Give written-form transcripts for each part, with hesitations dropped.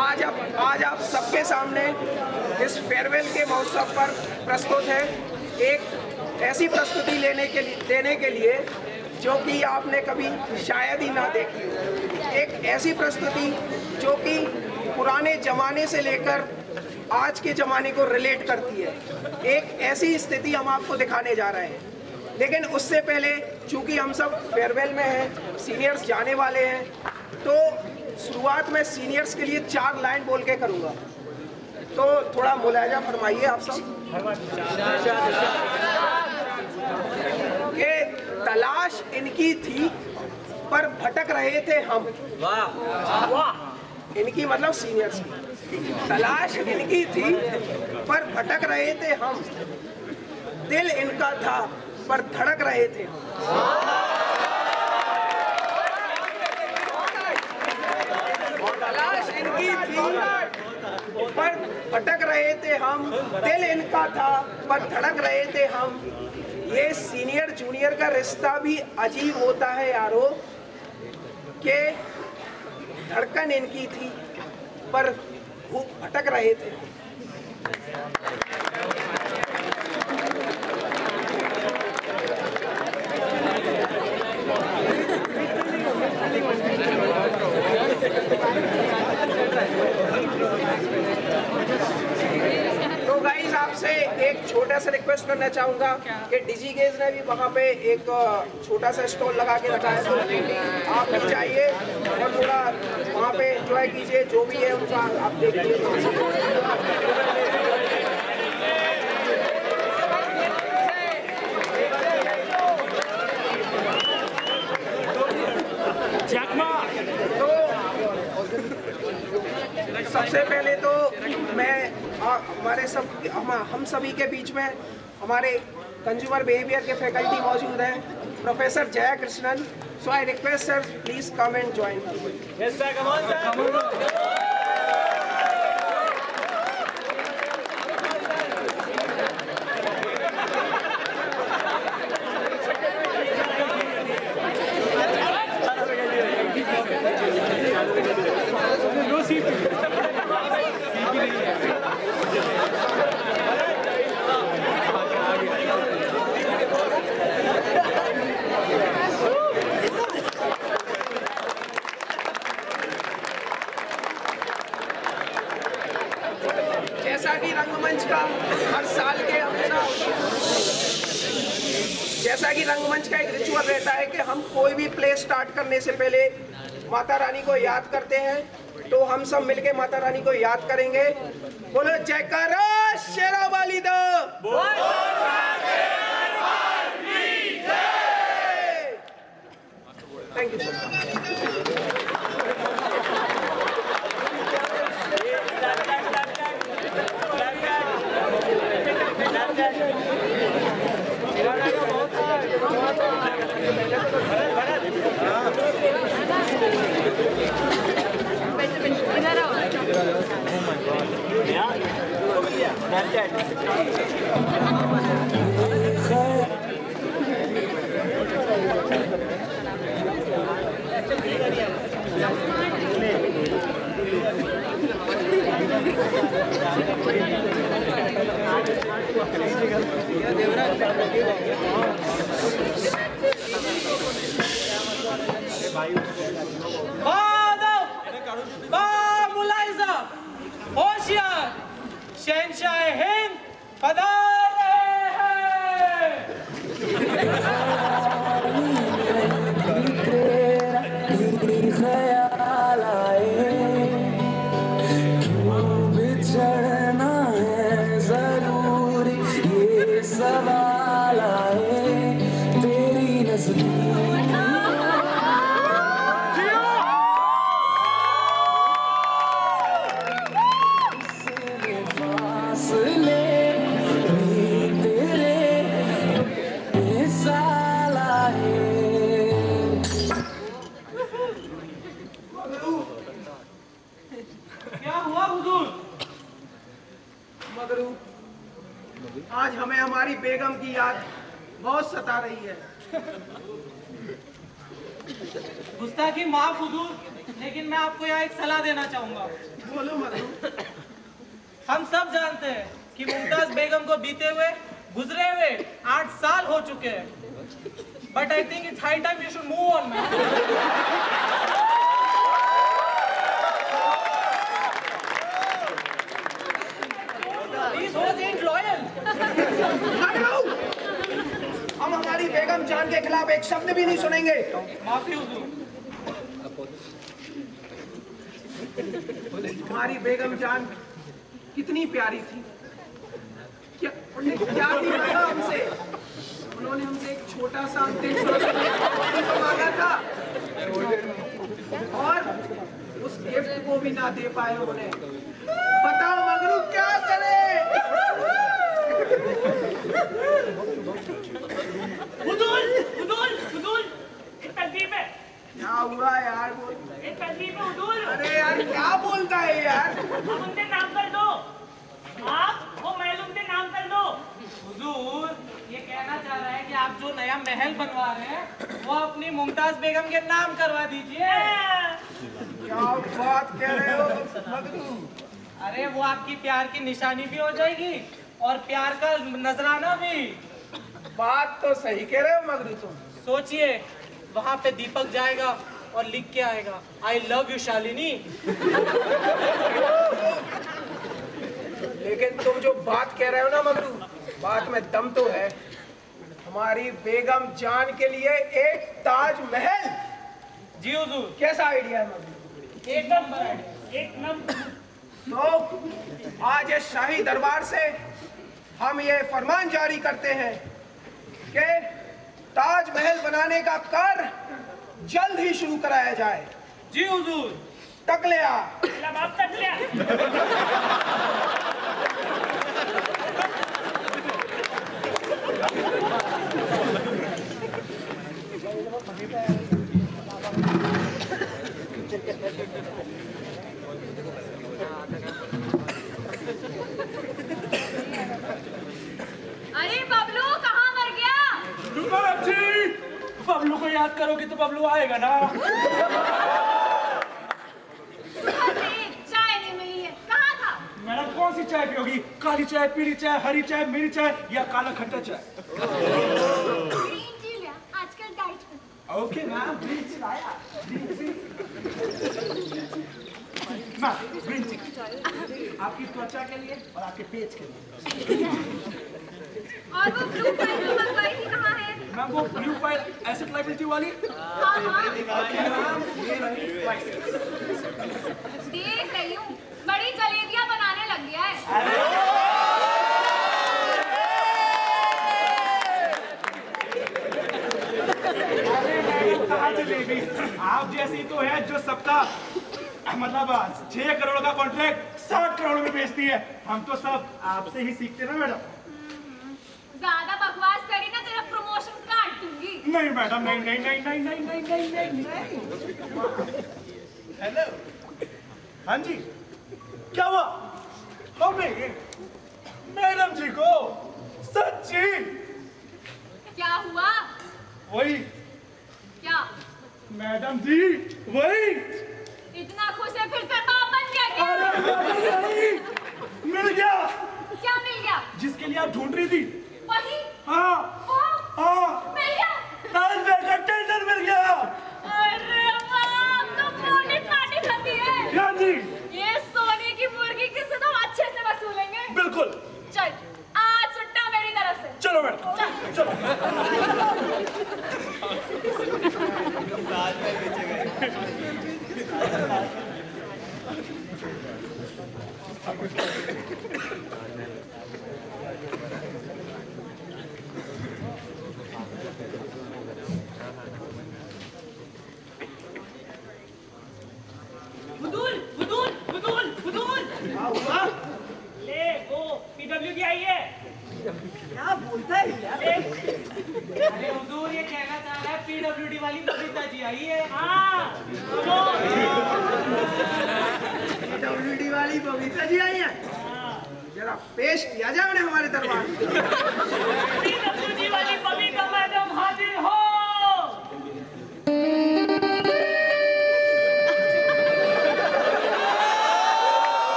आज आप सबके सामने इस फेयरवेल के महोत्सव पर प्रस्तुत है एक ऐसी प्रस्तुति देने के लिए जो कि आपने कभी शायद ही ना देखी हो। एक ऐसी प्रस्तुति जो कि पुराने ज़माने से लेकर आज के ज़माने को रिलेट करती है। एक ऐसी स्थिति हम आपको दिखाने जा रहे हैं, लेकिन उससे पहले चूँकि हम सब फेयरवेल में हैं, सीनियर्स जाने वाले हैं, तो शुरुआत में सीनियर्स के लिए 4 लाइन बोल के करूँगा, तो थोड़ा मुलायजा फरमाइए आप सब। कि तलाश इनकी थी पर भटक रहे थे हम। इनकी मतलब सीनियर्स की। तलाश इनकी थी पर भटक रहे थे हम, दिल इनका था पर धड़क रहे थे हम। तलाश इनकी थी पर भटक रहे थे हम, दिल इनका था पर धड़क रहे थे हम। ये सीनियर जूनियर का रिश्ता भी अजीब होता है यारो, कि धड़कन इनकी थी पर भटक रहे थे। तो गाइस, आपसे एक छोटा सा रिक्वेस्ट करना चाहूँगा कि डिजीगेज ने भी वहाँ पे एक छोटा सा स्टॉल लगा के रखा है, तो आप लोग जाइए और थोड़ा वहाँ पे एंजॉय कीजिए, जो भी है उनका आप देखिए। सबसे पहले तो मैं हम सभी के बीच में हमारे कंज्यूमर बिहेवियर के फैकल्टी मौजूद हैं, professor Jaya Krishnan. So I request sir, please come and join. Yes sir, come on sir. जैसा कि रंगमंच का एक रिचुअल रहता है कि हम कोई भी प्ले स्टार्ट करने से पहले माता रानी को याद करते हैं, तो हम सब मिलके माता रानी को याद करेंगे। बोलो जयकारा शेरा वाली दा। Thank you sir. होशियार शहंशाह हिंद पधार रहे बिछड़ना है जरूरी, ये सवाल आए तेरी नजदीक। आज हमें हमारी बेगम की याद बहुत सता रही है। गुस्ताखी माफ हुजूर। लेकिन मैं आपको यहाँ एक सलाह देना चाहूंगा। बोलो मगरू। हम सब जानते हैं कि मुमताज बेगम को बीते हुए गुजरे हुए 8 साल हो चुके हैं, but I think it's high time you should move on man. हम हमारी बेगम जान के खिलाफ एक शब्द भी नहीं सुनेंगे। माफी हुजूर। हमारी बेगम जान कितनी प्यारी थी, क्या उन्हें क्या दिया हमसे? उन्होंने हमसे एक छोटा सा अंतिम सांस मांगा था और उस गिफ्ट को भी ना दे पाए उन्हें। बताओ मगरू क्या करे? एक तकलीफ है। क्या हुआ यार? एक तकलीफ है हुजूर। अरे यार क्या बोलता है यार? आप उनके नाम कर दो, आप वो महल उनके नाम कर दो। हुजूर ये कहना चाह रहा है कि आप जो नया महल बनवा रहे हैं वो अपनी मुमताज बेगम के नाम करवा दीजिए। क्या बात कह रहे हो मगरू? अरे वो आपकी प्यार की निशानी भी हो जाएगी और प्यार का नजराना भी। बात तो सही कह रहे हो मगरू तुम। सोचिए वहां पे दीपक जाएगा और लिख के आएगा आई लव यू शालिनी। लेकिन तुम जो बात कह रहे हो ना मगरू, बात में दम तो है। हमारी बेगम जान के लिए एक ताजमहल। जी हुजूर। कैसा आइडिया है मगरू? एक नंबर, एक नंबर। तो आज इस शाही दरबार से हम ये फरमान जारी करते हैं कि ताजमहल बनाने का कार्य जल्द ही शुरू कराया जाए। जी हुजूर। तकलिया आप तक लिया। अरे बबलू कहाँ मर गया? मैडम जी, बबलू को याद करोगे तो बबलू आएगा ना। सुबह से चाय नहीं मिली है, कहाँ था? मैडम कौन सी चाय पियोगी? काली चाय, पीली चाय, हरी चाय, मेरी चाय या काला खट्टा चाय? ग्रीन टी लिया, आजकल डाइट में। ओके मैम, ग्रीन टी लाया। मैम ग्रीन टी आपकी त्वचा के लिए और आपके पेट के लिए। और वो ब्लू फाइल जो मंगवाई थी कहाँ है? मैम वो ब्लू फाइल एसेट लायबिलिटी वाली। हाँ हाँ देख रही हूँ, बड़ी जलेबियाँ बनाने लग गया है। कहाँ चलेगी? आप जैसी तो है जो सबका मतलब 6 करोड़ का कॉन्ट्रैक्ट 60 करोड़ में बेचती है। हम तो सब आपसे ही सीखते ना मैडम। ज्यादा बकवास करी ना तेरा प्रमोशन काट दूंगी। नहीं मैडम, नहीं नहीं नहीं नहीं नहीं नहीं नहीं नहीं। हेलो, हाँ जी, क्या हुआ? हमें मैडम जी को सच्ची क्या हुआ? वही क्या? मैडम जी वही। इतना खुश है फिर से बाप बन गया क्या? अरे मिल गया। क्या मिल गया? जिसके लिए आप ढूंढ रही थी। वही? हाँ वो? हाँ, मिल गया? ताजमहल का टेंडर मिल गया। अरे बाप, तो मोटी पार्टी खाती है। हाँ जी, ये सोने की मुर्गी किससे तो अच्छे से वसूलेंगे। बिल्कुल। चल आज सुट्टा मेरी तरफ से। चलो मैडम, चलो। हुजूर, हुजूर, हुजूर, हुजूर। क्या हुआ? ले वो PW की आई है। क्या बोलता है यार? अरे हुजूर ये कहना चाह रहा है PWD वाली कविता जी आई है। हाँ, WD वाली बबीता जी आई है। जरा पेश किया जाए उन्हें हमारे दरबार में। PWD वाली बबीता मैडम हाजिर हो।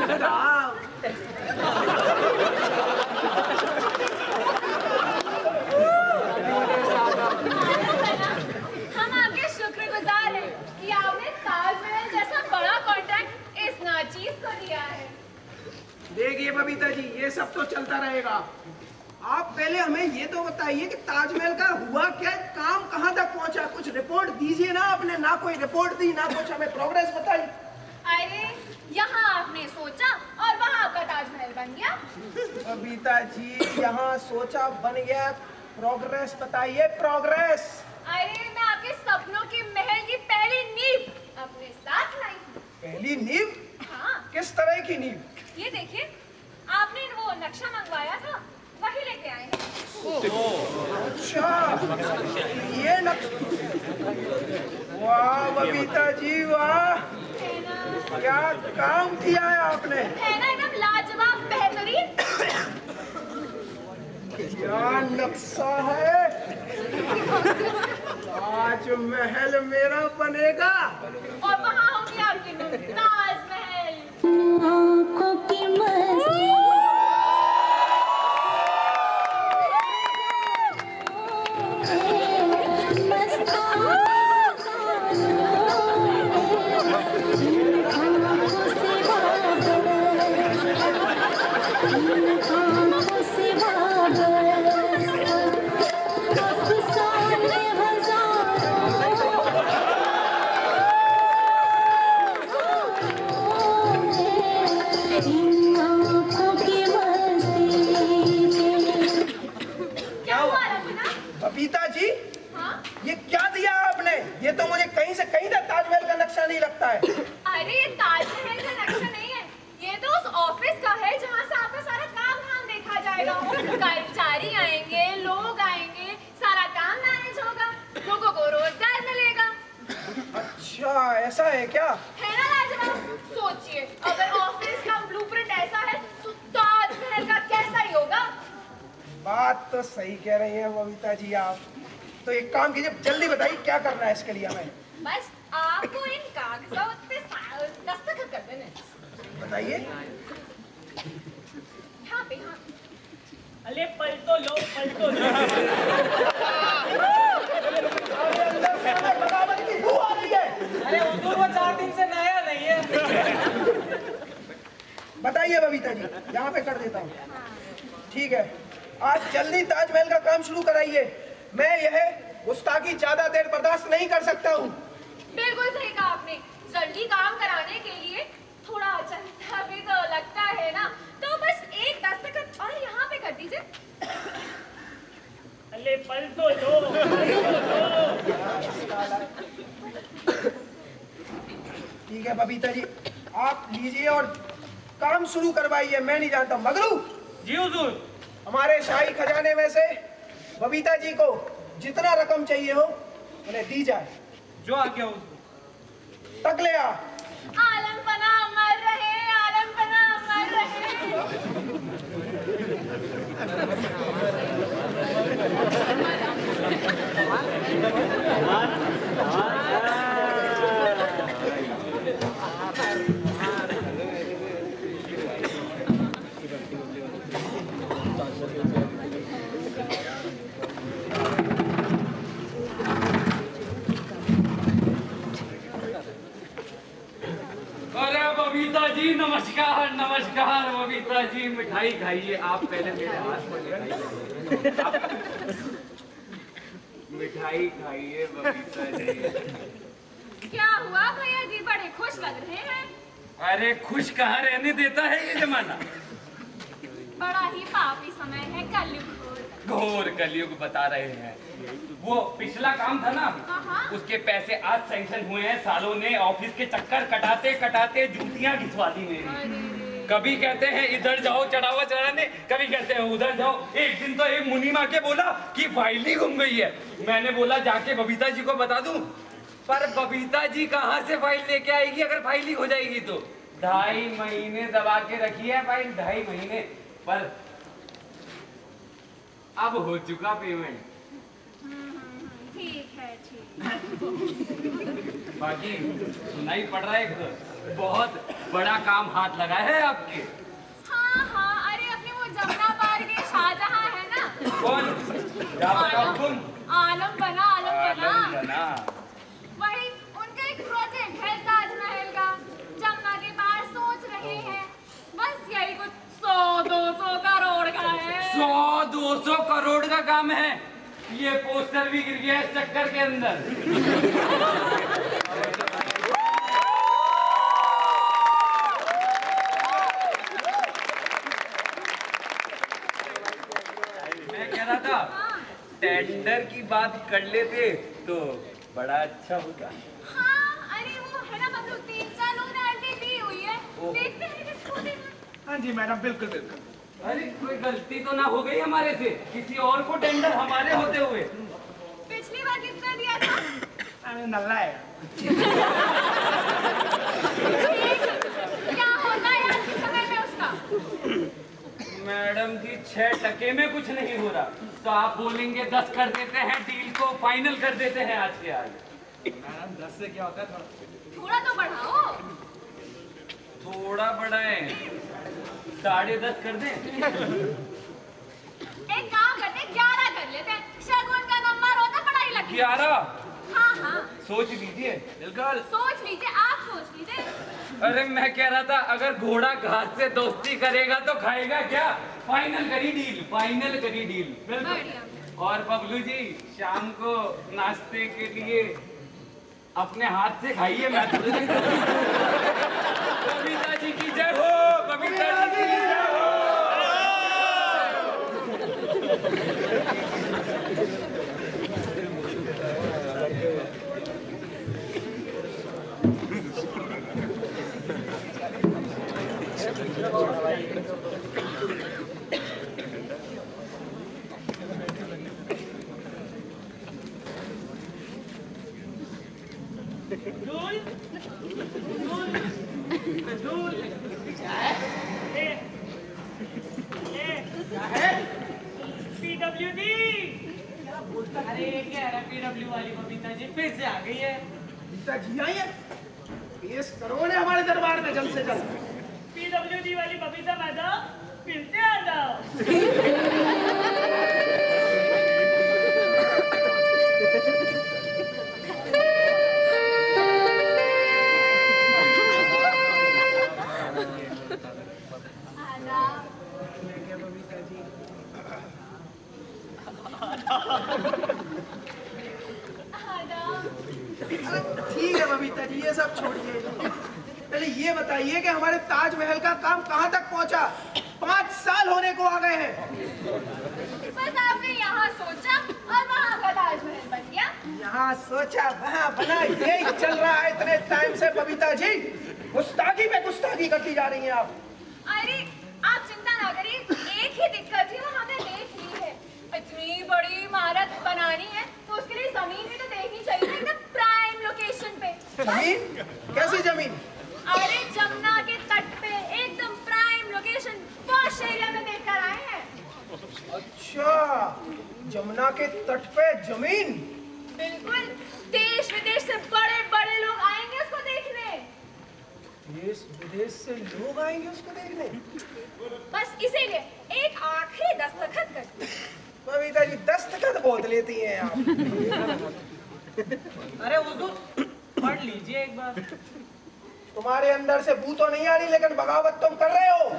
हम आपके शुक्रगुजार हैं कि आपने ताजमहल जैसा बड़ा कॉन्ट्रैक्ट इस नाचीज को दिया है। देखिए बबीता जी, ये सब तो चलता रहेगा। आप पहले हमें ये तो बताइए कि ताजमहल का हुआ क्या, काम कहाँ तक पहुँचा? कुछ रिपोर्ट दीजिए ना। आपने ना कोई रिपोर्ट दी, ना कुछ हमें प्रोग्रेस बताई। अरे यहाँ आपने सोचा और वहाँ आपका ताजमहल बन गया। बबीता जी, यहाँ सोचा बन गया, प्रोग्रेस बताइए, प्रोग्रेस। अरे मैं आपके सपनों के महल की पहली नींव अपने साथ लाई हूँ। पहली नींव? हाँ, किस तरह की नींव? ये देखिए, आपने वो नक्शा मंगवाया था, वही लेके आए हैं। अच्छा, ये वाह बबीता जी वाह, है ना? क्या काम किया है आपने। है ना एकदम लाजवाब बेहतरीन। क्या नक्शा है। ताजमहल मेरा बनेगा और वहाँ होगी आपकी नींव, ताजमहल। आँखों की मस्ती क्या हुआ रघुना? बबीता जी, हाँ? ये क्या दिया आपने? ये तो मुझे कहीं से कहीं तक ताजमहल का नक्शा नहीं लगता है। अरे ये ताजमहल का नक्शा नहीं है, ये तो उस ऑफिस का है जहाँ से आपका सारा काम धाम देखा जाएगा। कर्मचारी आएंगे, लोग आएंगे, सारा काम मैनेज होगा, लोगों को रोजगार मिलेगा। अच्छा, ऐसा है क्या? है ना लाजवाब? सोचिए, अगर ऑफिस का ब्लूप्रिंट ऐसा है तो ताजमहल का कैसा ही होगा। बात तो सही कह रही हैं बबीता जी आप। तो एक काम कीजिए, जल्दी बताइए क्या करना है इसके लिए हमें। बस आपको इन कागजात पे दस्तखत कर देने। बताइए। यहाँ पे, यहाँ। अरे पलटो लो, पलटो लो। अंदर से हमें बगावत की बू आ रही है। अरे हुजूर, वो 4 दिन से नया नहीं है। बताइए बबीता जी, यहाँ पे कर देता हूँ। ठीक है, आज जल्दी ताजमहल का काम शुरू कराइए। मैं यह गुस्ताखी ज्यादा देर बर्दाश्त नहीं कर सकता हूँ। बिल्कुल सही कहा आपने। जल्दी काम कराने के लिए थोड़ा चलता भी तो लगता है ना, तो बस एक दस्तखत और यहाँ पे कर दीजिए। अरे पलटो लो, पलटो लो। ठीक है बबीता जी, आप लीजिए और काम शुरू करवाइए। मैं नहीं जानता। मगरू, जी हुजूर। हमारे शाही खजाने में से बबीता जी को जितना रकम चाहिए हो उन्हें दी जाए। जो आ गया हुजूर। तक ले आ। आलम पना अमर रहे, आलम पना अमर रहे। अरे बबीता जी नमस्कार, नमस्कार। बबीता जी मिठाई खाइए। आप पहले मेरे हाथ में खाइए। मिठाई खाइए बबीता जी। क्या हुआ भैया जी, बड़े खुश लग रहे हैं। अरे खुश कहाँ रहने देता है ये जमाना। बड़ा ही पापी समय है, कलयुग घोर कलयुग बता रहे हैं। वो पिछला काम था ना, हाँ। उसके पैसे आज सैंक्शन हुए हैं। सालों ने ऑफिस के चक्कर कटाते कटाते जूतियां घिसवा दी मेरी। कभी कहते हैं इधर जाओ चढ़ावा चढ़ाने, कभी कहते हैं उधर जाओ। एक दिन तो एक मुनि माँ के बोला कि फाइल ही गुम गई है। मैंने बोला जाके बबीता जी को बता दूं, पर बबीता जी कहाँ से फाइल लेके आएगी अगर फाइल ही हो जाएगी तो। 2.5 महीने दबा के रखी है फाइल, 2.5 महीने। पर अब हो चुका पेमेंट। ठीक है, ठीक। बाकी सुनाई पड़ रहा है एक बहुत बड़ा काम हाथ लगा है आपके। हाँ हाँ, अरे अपने वो जमुना पार के शाहजहां है ना। कौन? क्या बताओ तुम? आलम बना। बना। वही उनका एक प्रोजेक्ट है ताजमहल का, जमुना के पार सोच रहे हैं। बस यही कुछ 100-200 करोड़ का है। 100-200 करोड़ का काम है। ये पोस्टर भी गिर गया इस चक्कर के अंदर। मैं कह रहा था टेंडर की बात कर लेते तो बड़ा अच्छा होगा। हाँ, अरे वो है ना, हम लोग 3-4 लोगों ने अर्जी दी हुई है। देखते हैं किसको देना। हाँ जी मैडम, बिल्कुल बिल्कुल। अरे कोई गलती तो ना हो गई हमारे से, किसी और को टेंडर हमारे होते हुए। पिछली बार कितना दिया था? अरे नल्ला है। क्या होता है आज के समय में उसका? मैडम जी 6 टके में कुछ नहीं हो रहा, तो आप बोलेंगे 10 कर देते हैं, डील को फाइनल कर देते हैं आज के आज। मैडम 10 से क्या होता है? थोड़ा तो बढ़ाओ। थोड़ा बढ़ाएं, 10.5 कर दें। एक काम करते हैं, 11 कर लेते हैं। शगुन का नंबर होता, पढ़ाई लगी। 11? हाँ हाँ, सोच लीजिए। बिल्कुल सोच लीजिए, आप सोच लीजिए। अरे मैं कह रहा था अगर घोड़ा घास से दोस्ती करेगा तो खाएगा क्या? फाइनल करी डील, फाइनल करी डील। बढ़िया। और बबलू जी शाम को नाश्ते के लिए अपने हाथ से खाइए। मैं तो बबीता जी की जय हो, बबीता जी की जय हो। PWD। अरे ये क्या है, PW वाली बबीता जी फिर से आ गई है। बबीता जी आई है, 20 करोड़ है हमारे दरबार में, जल्द से जल्द। PWD वाली बबीता मैडम, फिर से आ जाओ। ठीक है बबीता जी, ये सब छोड़िए। पहले ये बताइए कि हमारे ताजमहल का काम कहाँ तक पहुँचा? 5 साल होने को आ गए हैं। बस आपने यहाँ सोचा और वहाँ का ताजमहल बन गया। यहाँ सोचा वहाँ बना, यही चल रहा है इतने टाइम से बबीता जी। गुस्ताखी पे गुस्ताखी करती जा रही हैं आप। अरे आप चिंता ना करिए, एक ही दिक्कत थी, वो हमने देख ली है। इतनी बड़ी इमारत बनानी है तो उसके लिए जमीन भी तो देखनी चाहिए, एकदम प्राइम लोकेशन पे। जमीन? कैसी जमीन? अरे जमुना के तट पे एकदम प्राइम लोकेशन, पॉश एरिया में देखकर आए हैं। अच्छा, जमुना के तट पे जमीन? बिल्कुल, देश विदेश से बड़े बड़े लोग आएंगे उसको देखने। देश विदेश से लोग आएंगे उसको देखने? बस इसीलिए एक आखिरी दस्तखत कर। बबीता जी दस्तखत बहुत लेती हैं आप। अरे हुजूर पढ़ लीजिए एक बार। तुम्हारे अंदर से बू तो नहीं आ रही, लेकिन बगावत तुम कर रहे हो।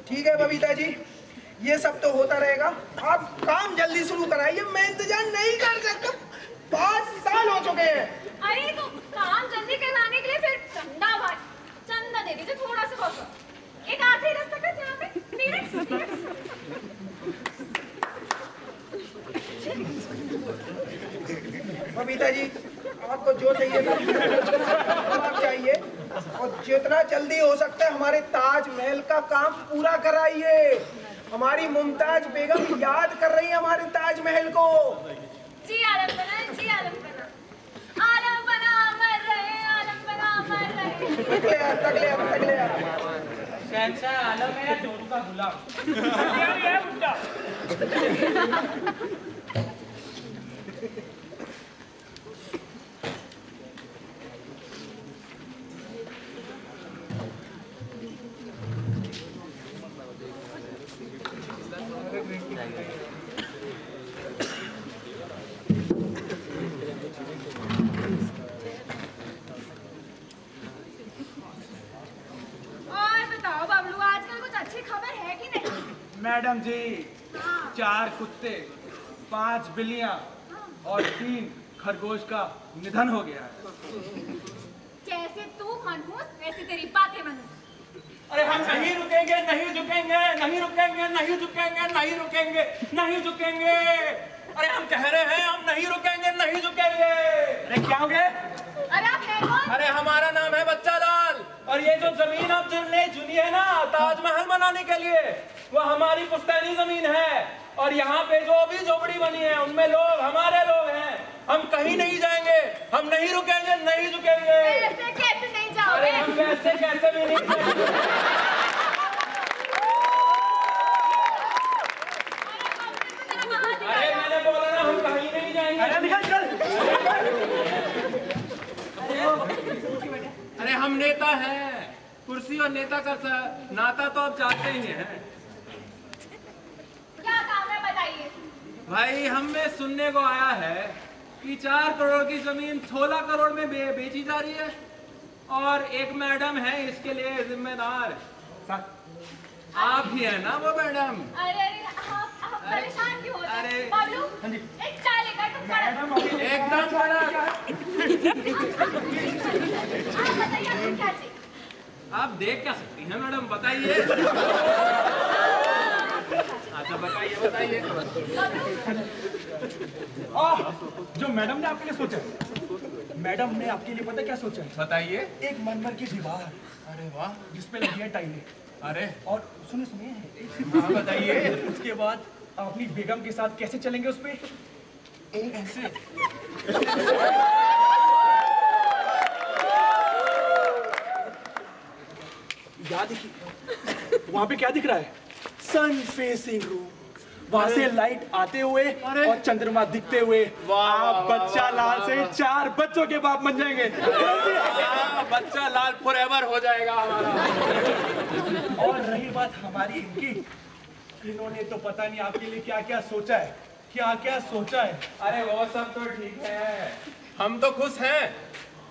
ठीक है बबीता जी, ये सब तो होता रहेगा, आप काम जल्दी शुरू कराइए, मैं इंतजार नहीं कर सकता। 5 साल हो चुके हैं। अरे तो काम जल्दी करवाने के लिए फिर चंदा दे दीजिए, थोड़ा सा बहुत। एक आखिरी दस्तखत यहाँ पे, बबीता जी आपको जो चाहिए आप चाहिए, और जितना जल्दी हो सकता है हमारे ताजमहल का काम पूरा कराइए। हमारी मुमताज बेगम याद कर रही है हमारे ताजमहल को। जी आलम बना, जी आलम बना, आलम बना अमर रहे, आलम बना अमर रहे। तगले शहंशाह आलम है या चोरू का गुलाम? ये बुड्ढा। मैडम जी, 4 कुत्ते, 5 बिल्लियां और 3 खरगोश का निधन हो गया है। जैसे तू मनहूस वैसे तेरी बातें मनहूस। अरे हम नहीं रुकेंगे, नहीं झुकेंगे, नहीं रुकेंगे, नहीं झुकेंगे, नहीं रुकेंगे, नहीं झुकेंगे। अरे हम कह रहे हैं हम नहीं रुकेंगे, नहीं झुकेंगे। अरे क्या हो गया? अरे आप है कौन? अरे हमारा नाम है बच्चा लाल और ये जो जमीन आप चुनने चुनी है ना ताजमहल बनाने के लिए, वो हमारी पुश्तैनी जमीन है। और यहाँ पे जो भी झोपड़ी बनी है उनमें लोग हमारे लोग हैं। हम कहीं नहीं जाएंगे, हम नहीं रुकेंगे, नहीं झुकेंगे। ऐसे कैसे नहीं अरे जाओगे? हम वैसे कैसे भी नहीं जाएंगे। अरे मैंने बोला ना हम कहीं नहीं जाएंगे। अरे निकल चल। अरे हम नेता हैं, कुर्सी और नेता का नाता तो आप जानते ही हैं। क्या काम है बताइए? भाई हमें सुनने को आया है कि 4 करोड़ की जमीन 16 करोड़ में बेची जा रही है और एक मैडम है इसके लिए जिम्मेदार। आप ही है ना वो मैडम? अरे आप परेशान क्यों होते हैं? अरे, बाबलू, एक चाय लेकर तुम खड़े। एकदम खड़ा। आप बताइए आपको क्या चाहिए? आप देख क्या सकती हैं मैडम, बताइए। अच्छा बताइए बताइए। जो मैडम ने आपके लिए सोचा है, मैडम ने आपके लिए पता क्या सोचा है? बताइए। एक मरमर की दीवार, अरे वाह, जिसपे लगी है टाइलें। अरे और सुनिए हाँ बताइए। उसके बाद आप अपनी बेगम के साथ कैसे चलेंगे उस पे? एक ऐसे। याद देखिए, वहां पे क्या दिख रहा है? सन फेसिंग रूम। वहां से लाइट आते हुए और चंद्रमा दिखते हुए आप बच्चा लाल से 4 बच्चों के बाप बन जाएंगे। बच्चा लाल फॉरएवर हो जाएगा हमारा। और रही बात हमारी इनकी, इन्होंने तो पता नहीं आपके लिए क्या क्या सोचा है, क्या क्या सोचा है। अरे वो सब तो ठीक है, हम तो खुश हैं,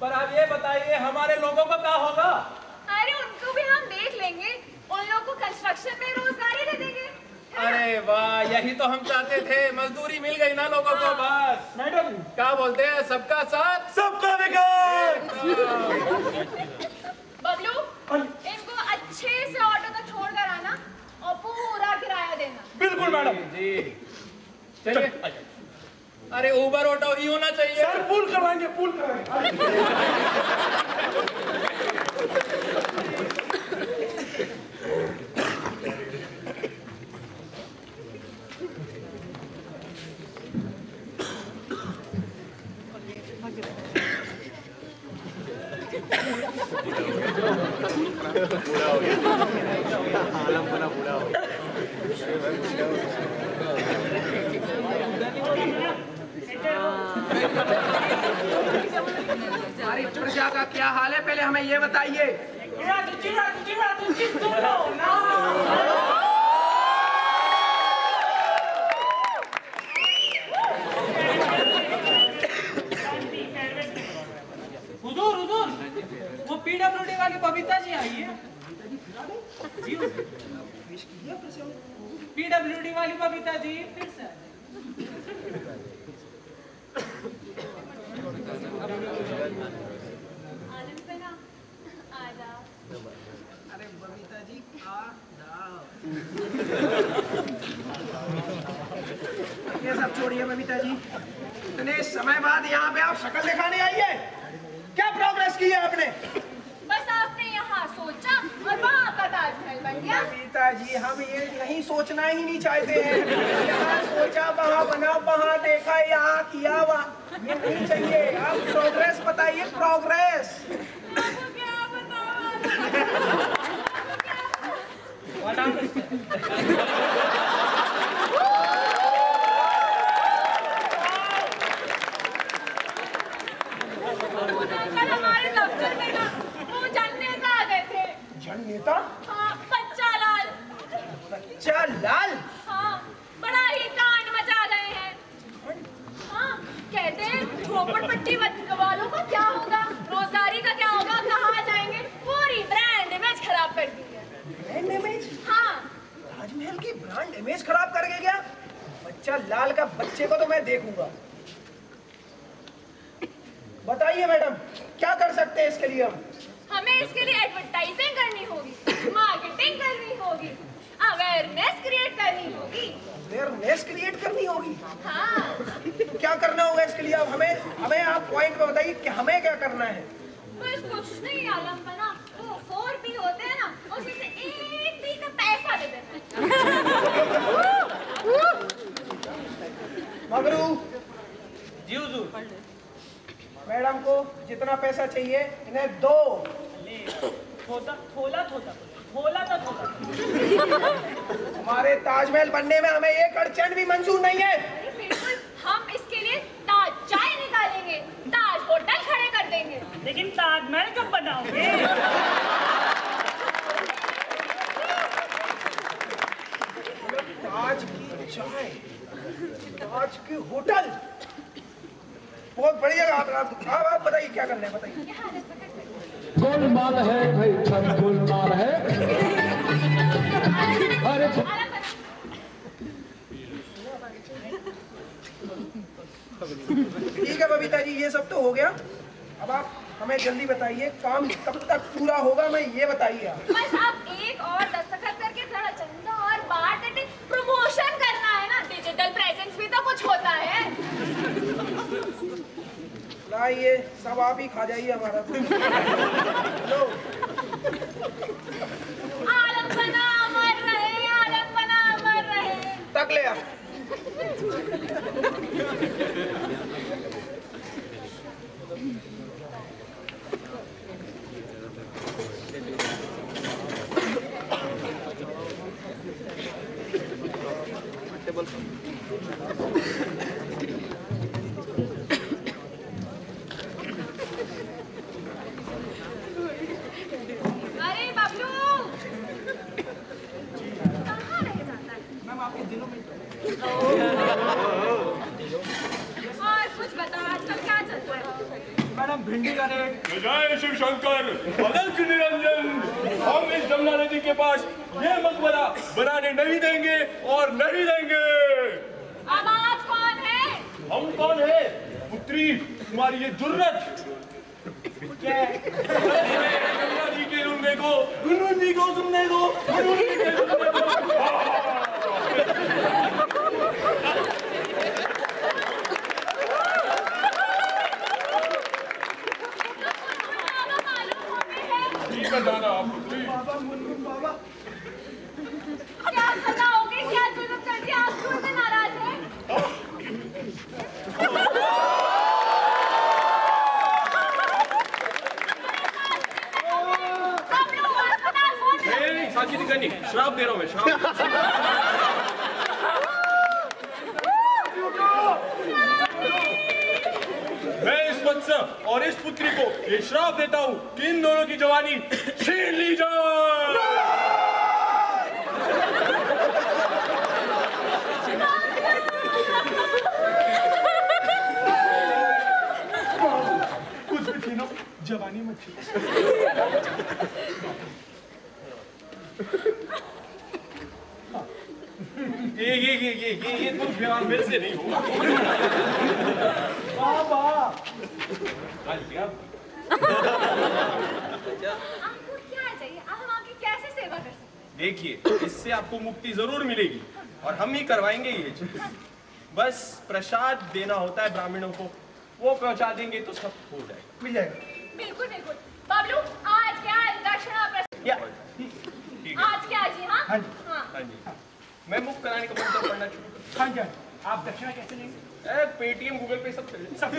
पर आप ये बताइए हमारे लोगों को क्या होगा? अरे उनको भी हम देख लेंगे, उन लोगों को कंस्ट्रक्शन में रोजगारी दे देंगे। अरे वाह, यही तो हम चाहते थे, मजदूरी मिल गई ना लोगों को। बस मैडम क्या बोलते हैं, सबका साथ सबका विकास। बबलू, इनको अच्छे से ऑटो तक छोड़ कर आना और पूरा किराया देना। बिल्कुल मैडम जी। चलिए। अरे उबर ऑटो ही होना चाहिए। सर पुल करवाएंगे, पुल करवाएंगे। हमारी प्रजा का क्या हाल है, पहले हमें ये बताइए। हुजूर हुजूर, वो पीडब्ल्यूडी वाली बबीता जी आई है। पीडब्ल्यूडी वाली बबीता जी फिर से अरे बबीता जी आ जाओ। ये सब छोड़िए बबीता जी, इतने समय बाद यहाँ पे आप शक्ल दिखाने आई है, क्या प्रोग्रेस की है आपने? बस आपने यहाँ सोचा और वहाँ का ताजमहल बन गया। बबीता जी हम ये नहीं सोचना ही नहीं चाहते हैं, यहाँ सोचा वहाँ बना, वहाँ देखा यहाँ किया वहाँ, ये नहीं चाहिए। आप प्रोग्रेस बताइए, प्रोग्रेस। आपको क्या कल हमारे दफ्तर में ना वो जननेता आ गए थे। जननेता? हाँ, बच्चा लाल। बच्चा लाल? हाँ, बड़ा ही कांड मचा गए हैं। हाँ, कहते हैं झोपड़पट्टी वालों का क्या होगा, रोजगारी का क्या होगा, कहाँ जाएंगे, पूरी ब्रांड इमेज खराब कर दी है। Brand image? हाँ। ताजमहल की ब्रांड इमेज खराब करके गया। बच्चा लाल का बच्चे को तो मैं देखूंगा। बताइए मैडम, क्या कर सकते हैं इसके लिए हम? हमें इसके लिए एडवर्टाइजिंग करनी होगी, मार्केटिंग करनी होगी, अवेयरनेस क्रिएट करनी होगी। अवेयरनेस क्रिएट करनी होगी? हाँ। क्या करना होगा इसके लिए? अब हमें आप पॉइंट पे बताइए कि हमें क्या करना है। बस कुछ नहीं आलम बना, वो 4P होते हैं ना, उसमें से 1P का पैसा दे देना। मगरू जी हुजूर। मैडम को जितना पैसा चाहिए इन्हें दो। हमारे ताजमहल बनने में हमें एक अड़चन भी मंजूर नहीं है। बिल्कुल, हम इसके लिए ताज चाय निकालेंगे, ताज होटल खड़े कर देंगे। लेकिन ताजमहल कब बनाओगे? ताज की चाय, ताज की होटल, बहुत बढ़िया। आप बताइए क्या करना है, बताइए। यहाँ दस्तखत करिए। गोलमाल है भाई, सब गोलमाल है। अरे आलम बना। ठीक है बबीता जी, ये सब तो हो गया। अब आप हमें जल्दी बताइए काम कब तक पूरा होगा, मैं ये बताइए आप। बस आप एक और दस्तखत करके थोड़ा चंदा और मार्केटिंग प्रमोशन करना है ना, डिजिटल प्रेजेंस भी तो कुछ होता है। लाइए, सब आप ही खा जाइए हमारा। लो। आलम बना अमर रहे, आलम बना अमर रहे। तक ले आ। अरे बबलू, कहाँ रह जाता है? मैम आपके दिलों में। और कुछ बता, आजकल क्या चल रहा है? मैडम भिंडी का रेट। जय शिव शंकर, अलग निरंजन। हम इस जमुना नदी के पास ये मकबरा बनाने नहीं देंगे और नहीं देंगे। अब आप कौन है? हम कौन है? पुत्री, तुम्हारी ये जुर्रत। क्या है? जमुना जी के रुनने को, गुनगुन जी को सुनने को, गुनगुन जी के सुनने को। बाबा मालूम होते हैं। ठीक है जाना आप पुत्री। बाबा मुनमुन बाबा। क्या बताओगे, क्या जुल्म कर दिया? आप क्यों इतने नाराज हैं? बबलू, अस्पताल फोन करो। नहीं, साची नहीं करनी, श्राप दे रहा हूँ मैं, श्राप। मैं इस वत्स और इस पुत्री को ये श्राप देता हूँ कि इन दोनों की जवानी छीन ली जाए। कुछ भी छीनो, जवानी मत छीनो। ये तो बयान मेरे से नहीं होगा। बाबा आपको क्या चाहिए? हम आपकी कैसे सेवा कर सकते हैं? देखिए, इससे आपको मुक्ति जरूर मिलेगी और हम ही करवाएंगे ये चीज। बस प्रसाद देना होता है ब्राह्मणों को, वो पहुंचा देंगे तो सब हो जाएगा। मिल जाएगा। बिल्कुल बिल्कुल। बबलू, आज क्या दक्षिणा प्रसाद? या ठीक है। आज क्या जी? हाँ हाँ जी। हाँ। हाँ जी, मैं मुक्त कराने का मंत्र पढ़ना शुरू करूँ। हाँ क्या आप दक्षिणा कैसे लेंगे? पेटीएम गूगल पे सब चले सब।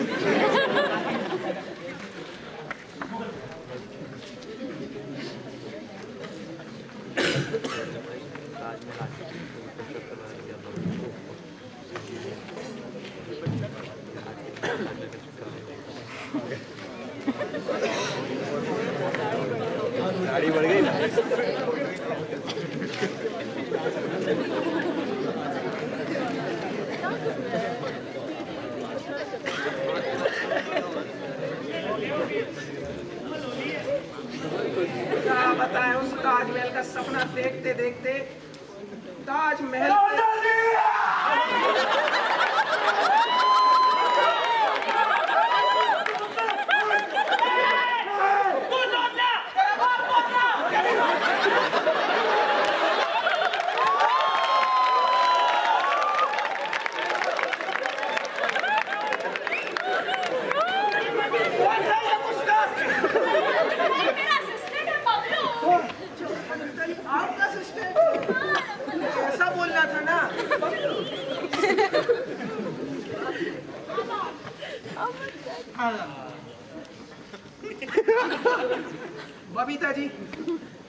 गाड़ी बढ़ गई ना। क्या बताएं, उस ताजमहल का सपना देखते देखते ताजमहल मेरा असिस्टेंट है बबलू। आपका सिस्टर ऐसा बोलना था ना। बबीता जी,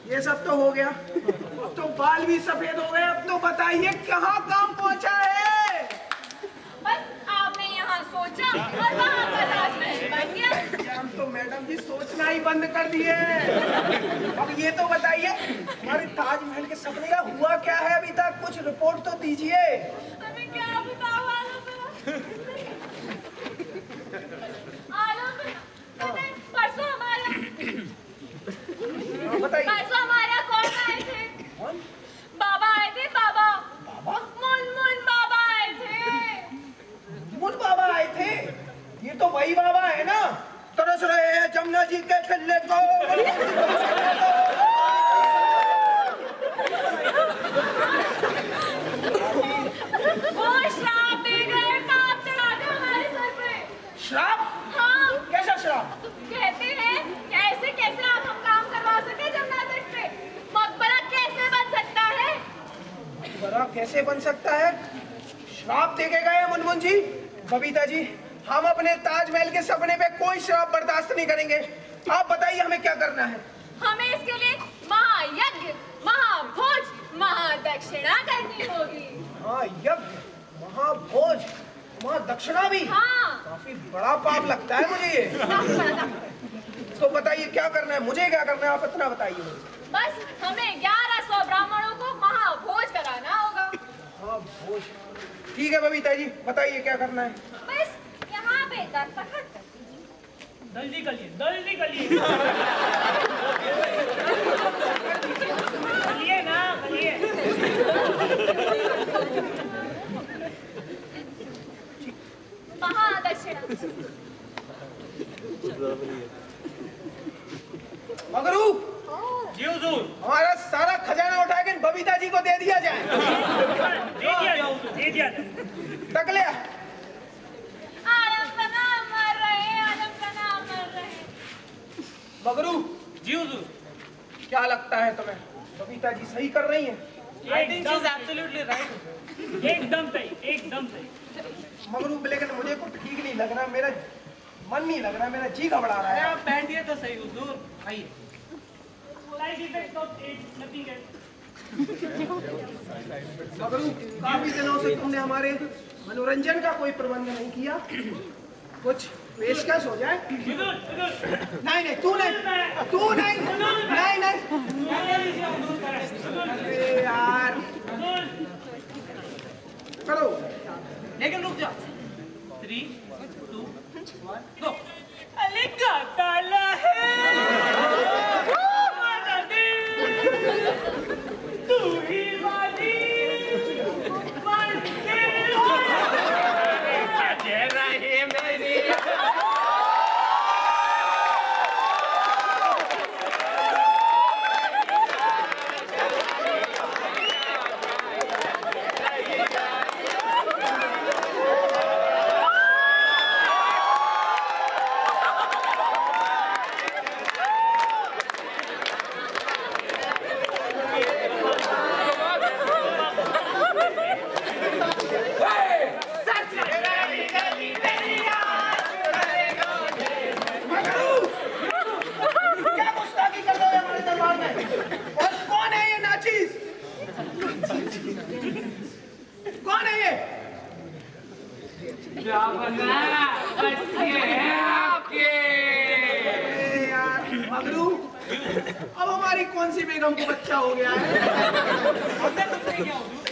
ये सब तो हो गया, अब तो बाल भी सफेद हो गए। अब तो बताइए कहाँ काम पहुँचा है? बस आपने यहाँ सोचा और वहाँ का ताजमहल बन गया। हम तो मैडम जी सोचना ही बंद कर दिए। अब ये तो बताइए हमारे ताजमहल के सपने का हुआ क्या है अभी तक? कुछ रिपोर्ट तो दीजिए। अभी क्या बताऊँ आलम, पता है परसों बताइए। हमारे यहाँ कौन आए थे? कौन? बाबा आए थे, बाबा। बाबा? मुन बाबा आए थे। मुन बाबा आए थे? ये तो वही बाबा है ना, तरस रहे हैं जमुना जी के किले को। वो श्राप दे गए, पाप चढ़ा दे हमारे सर पे। श्राप? हाँ, कैसा श्राप? कहते हैं कैसे कैसे आप हम काम करवा सके जमुना तट पे। मकबरा कैसे बन सकता है? मकबरा कैसे बन सकता है? श्राप दे के गए मुनमुन जी। बबीता जी, हम अपने ताजमहल के सपने पे कोई श्राप बर्दाश्त नहीं करेंगे। आप बताइए हमें क्या करना है? हमें इसके लिए महायज्ञ, महाभोज, महादक्षिणा करनी होगी। हाँ, यज्ञ, महाभोज, महादक्षिणा भी। हाँ। काफी बड़ा पाप लगता है मुझे ये। तो बताइए क्या करना है, मुझे क्या करना है, आप इतना बताइए मुझे। बस हमें 1100 ब्राह्मणों को महाभोज कराना होगा। महाभोज, ठीक है बबीता जी, बताइए क्या करना है? बस यहाँ पे दस्तखत कर दीजिए। जल्दी करिए, जल्दी करिए। करिए ना, करिए। महादक्षिणा। मगरू, जी हुजूर। हमारा सारा खजाना उठा के बबीता जी को दे दिया जाए। दे दिया। तक लिया। आलम का नाम मर रहे, आलम का नाम मर रहे। मगरू, जी हुजूर। क्या लगता है तुम्हें, बबीता जी सही कर रही हैं? I think she's absolutely right. एकदम सही, एकदम सही। मगरू, लेकिन मुझे कुछ ठीक नहीं लग रहा, मेरा मन नहीं लग रहा, मेरा जी घबरा रहा अरे है। आप बैठिए तो सही हुजूर, आइए। Side effect of age, nothing else. मगरू, काफी दिनों से तुमने हमारे मनोरंजन का कोई प्रबंध नहीं किया, कुछ पेशकश हो जाए। हुजूर, हुजूर। नहीं नहीं, तू नहीं, तू नहीं, नहीं नहीं। अरे यार, करो। लेकिन रुक जाओ। 3, 2, 1, गो। अरे का ताला है। तू ही वाली मगरू, अब हमारी कौन सी बेगम को बच्चा हो गया है? हमने कुछ नहीं किया हुजूर।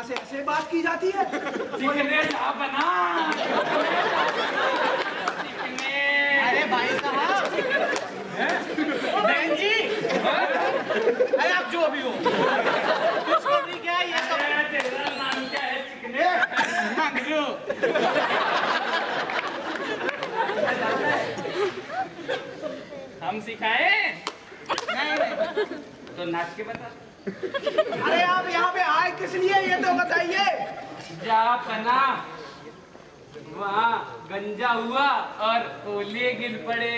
से ऐसे बात की जाती है? चिकने जा बना। चिकने। अरे भाई साहब, बहन जी, अरे आप जो भी हो, खुशखबरी क्या है ये सब? तेरा नाम क्या है चिकने? मंगरू। हम सिखाएं? नहीं। तो नाच के बता। अरे आप यहाँ पे आए किस लिए ये तो बताइए। जा पना, वहाँ गंजा हुआ और ओले गिर पड़े।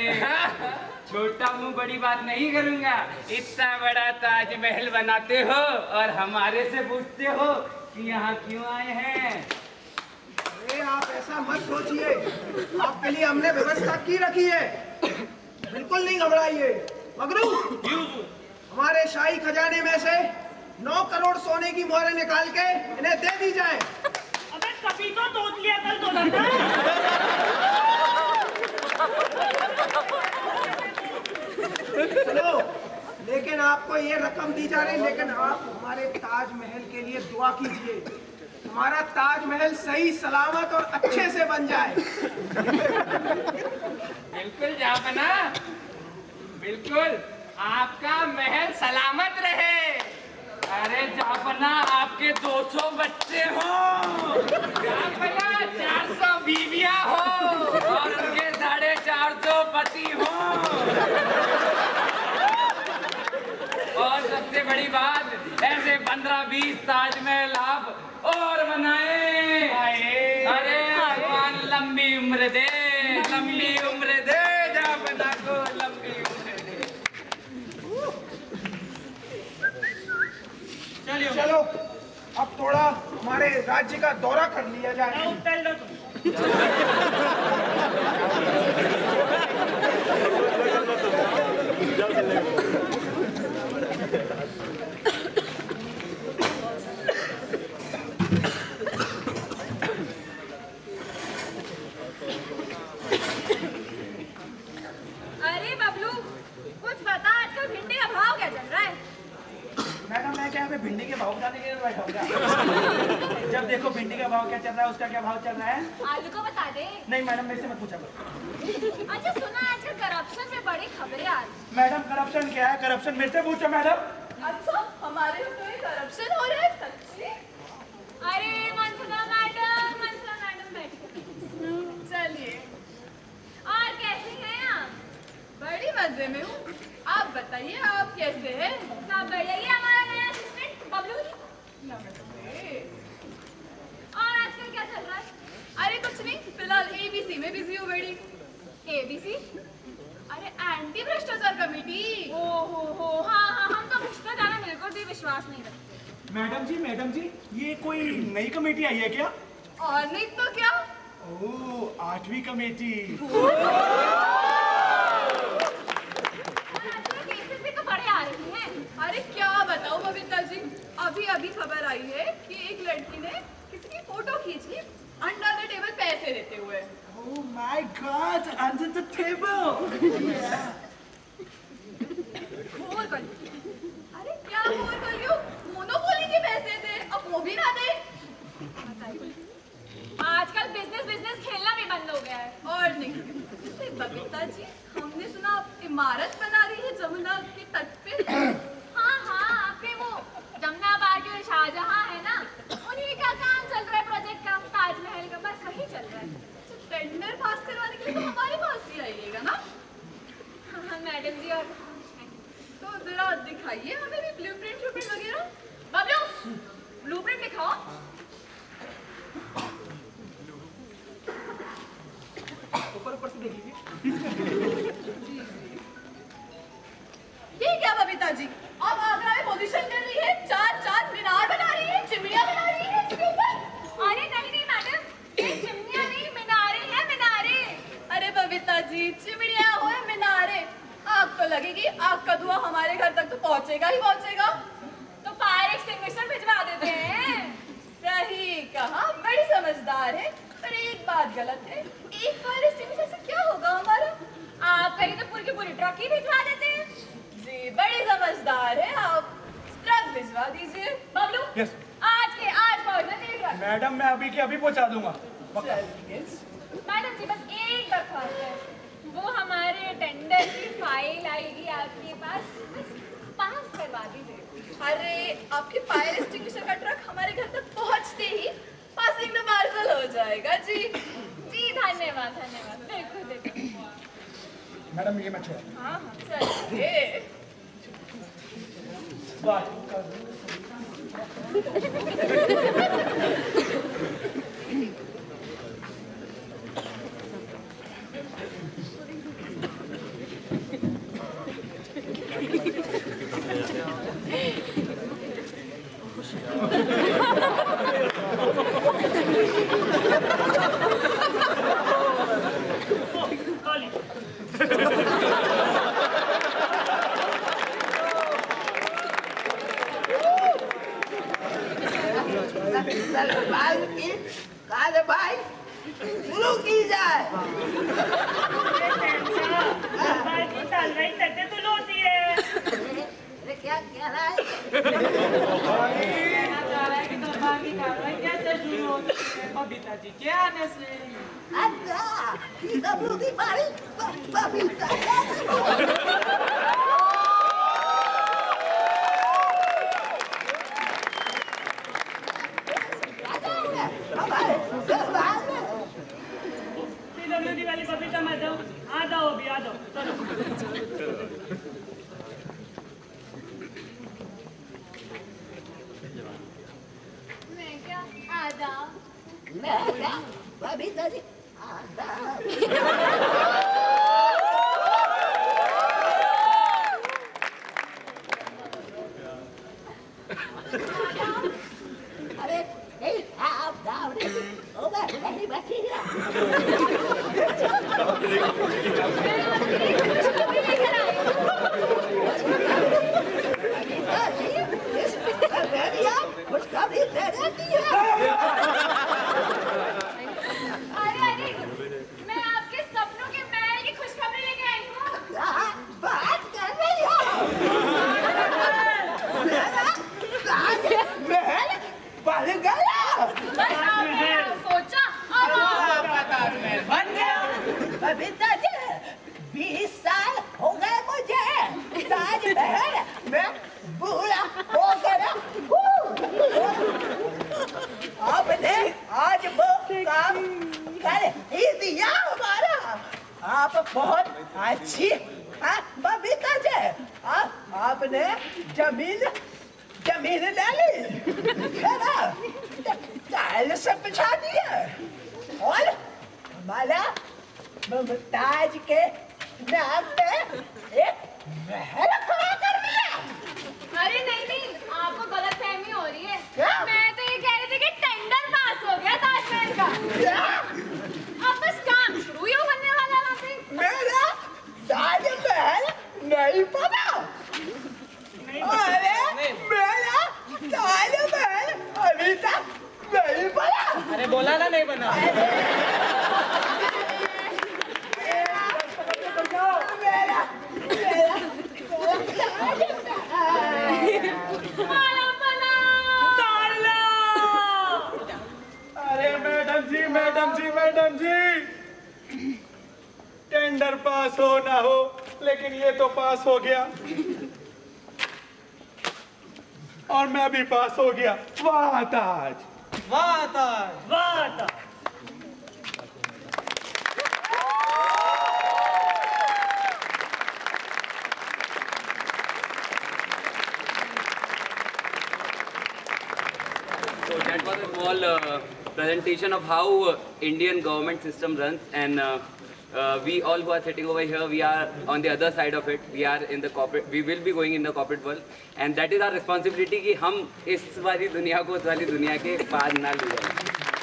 छोटा मुंह बड़ी बात नहीं करूंगा। इतना बड़ा ताजमहल बनाते हो और हमारे से पूछते हो कि यहाँ क्यों आए हैं। अरे आप ऐसा मत सोचिए, आपके लिए हमने व्यवस्था की रखी है, बिल्कुल नहीं घबराइए। मगरू, हमारे शाही खजाने में से 9 करोड़ सोने की मोहरें निकाल के इन्हें दे दी जाए। अबे कभी तो तोड़ लिया कल तो लगा। चलो, लेकिन आपको ये रकम दी जा रही, लेकिन आप हमारे ताजमहल के लिए दुआ कीजिए, हमारा ताजमहल सही सलामत और अच्छे से बन जाए। बिल्कुल जापना, बिल्कुल आपका महल सलामत रहे। अरे जापना, आपके 200 बच्चे हो, जापना 400 बीवियां हो और उनके 450 पति हो। और सबसे बड़ी बात, ऐसे 15-20 ताजमहल आप और बनाए। अरे भगवान लंबी उम्र दे, लंबी उम्र दे, जापना को लंबी उम्र दे। चलो, अब थोड़ा हमारे राज्य का दौरा कर लिया जाए। उतर लो तुम। अरे बबलू, कुछ बता, आजकल भिंडी का भाव क्या चल रहा है? मैडम, मैं क्या यहाँ पे भिंडी के भाव बताने के लिए बैठा हूँ क्या? जब देखो भिंडी का भाव क्या चल रहा है, उसका क्या भाव चल रहा है? आलू को बता दे। नहीं मैडम, मेरे से मत पूछा करो। अच्छा सुना, आजकल करप्शन में बड़ी खबरें आ रही। मैडम, करप्शन क्या है? करप्शन मेरे से पूछो मैडम। अच्छा, हमारे यहाँ तो करप्शन हो रहा है सच्ची? अरे मंथना मैडम बैठो। चलिए, और कैसी हैं आप? बड़ी मजे में हूँ। आप बताइए, आप कैसे हैं? सब बढ़िया। ये हमारा नया असिस्टेंट बबलू। नमस्ते। और आजकल क्या चल रहा है? अरे कुछ नहीं, फिलहाल ABC में बिजी हूँ बड़ी। ABC? अरे एंटी भ्रष्टाचार कमेटी। ओ हो, हाँ, हम तो भ्रष्टाचार में बिल्कुल भी विश्वास नहीं रखते। मैडम जी, ये कोई नई कमेटी आई है क्या? और नहीं तो क्या? ओह, 8वीं कमेटी। केसेस भी तो बड़े आ रही हैं। अरे क्या बताओ बबीता जी, अभी खबर आई है कि एक लड़की ने किसी की फोटो खींच ली अंडर द टेबल पैसे देते हुए। Oh my God, under the table. घोर कलयुग। अरे क्या घोर कलयुग? मोनोपोली के पैसे थे, अब वो भी ना दे। आजकल बिजनेस खेलना भी बंद हो गया है। और नहीं, जैसे बबीता जी, हमने सुना आप इमारत बना रही है जमुना के तट पे। हाँ, आपके वो जमुना पार के शाहजहां है ना, उन्हीं का काम चल रहा है, प्रोजेक्ट का, ताजमहल का, बस वही चल रहा है। टेंडर पास करवाने के लिए तो हमारे पास भी आइएगा ना? हाँ, मैडम जी। और तो जरा दिखाइए हमें भी ब्लूप्रिंट वगैरह। बबलू, ब्लूप्रिंट दिखाओ। ऊपर से देख लीजिए। ये क्या बबीता जी, अब आगरा में पोजीशन कर रही है, चार मीनार बना रही है, चिमनियां बना रही है इसके ऊपर। अरे नहीं मैडम, ये चिमनियां नहीं, मीनारे हैं, मीनारे। अरे बबीता जी, चिमनियां हो या मीनारे, आग तो लगेगी, आग का धुआं हमारे घर तक तो पहुंचेगा ही पहुंचेगा। तो फायर एक्सटिंग्विशर भिजवा देते हैं। सही कहा, बड़ी समझदार है, पर एक बात गलत है। एक फायर एक्सटिंग्विशर से क्या होगा हमारा? आप कहीं तो पूरी की पूरी ट्रक ही भिजवा देते हैं। जी बड़ी समझदार है आप, ट्रक भिजवा दीजिए। बबलू, Yes. आज पहुंच मैडम मैं अभी के अभी पहुंचा दूंगा। मैडम जी बस एक दरख्वास्त है, वो हमारे टेंडर की फाइल आएगी आपके पास, पास करवा दीजिए। अरे आपके फायर एक्सटिंग्विशर का ट्रक हमारे घर तक पहुंचते ही पासिंग द पार्सल हो जाएगा जी। जी धन्यवाद धन्यवाद, देखो देखो। मैडम ये मैं छोड़। हाँ चलिए। भाई शुरू की जाए। क्या क्या रहा है? कहना चाह रहा है कि दरबार की कार्रवाई कैसे शुरू होती है बबीता जी के आने से। PWD वाली बबीता मैडम आ जाओ अभी, आ जाओ चलो। मैं क्या आधा बबीता जी अरे नहीं आप जाओ नहीं बैठी खुशखबरी दे देती है। अरे अरे मैं आपके सपनों के महल की खुशखबरी लेके आई हूँ। बात कर रही हो? महल बन गया। बस आपने सोचा बन गया। बबीता जी 20 साल हो गए मुझे ताजमहल में बूढ़ा हो गया। आपने आज वो काम कर ही दिया हमारा। आप बहुत अच्छी बबीता जी। आपने जमीन ले ली है ना, टाइल से बिछा दिए और हमारा मुमताज के नाम पे एक महल खड़ा कर दिया। अरे नहीं नहीं आपको गलत फहमी हो रही है। क्या? मैं तो ये कह रही थी कि टेंडर पास हो गया ताजमहल का। क्या? अब बस काम शुरू ही होने वाला है वहाँ पे। मेरा ताजमहल नहीं पता। अरे मेरा ताजमहल अभी तक नहीं बना। अरे बोला ना नहीं बना। अरे मैडम जी टेंडर पास हो ना हो लेकिन ये तो पास हो गया और मैं भी पास हो गया। वाह ताज, वाह ताज, वाह ताज। So that was a small presentation of how Indian government system runs, and we all who are sitting over here, we are on the other side of it. We are in the corporate. We will be going in the corporate world, and that is our responsibility कि हम इस वाली दुनिया को उस वाली दुनिया के पार ना ले जाएं।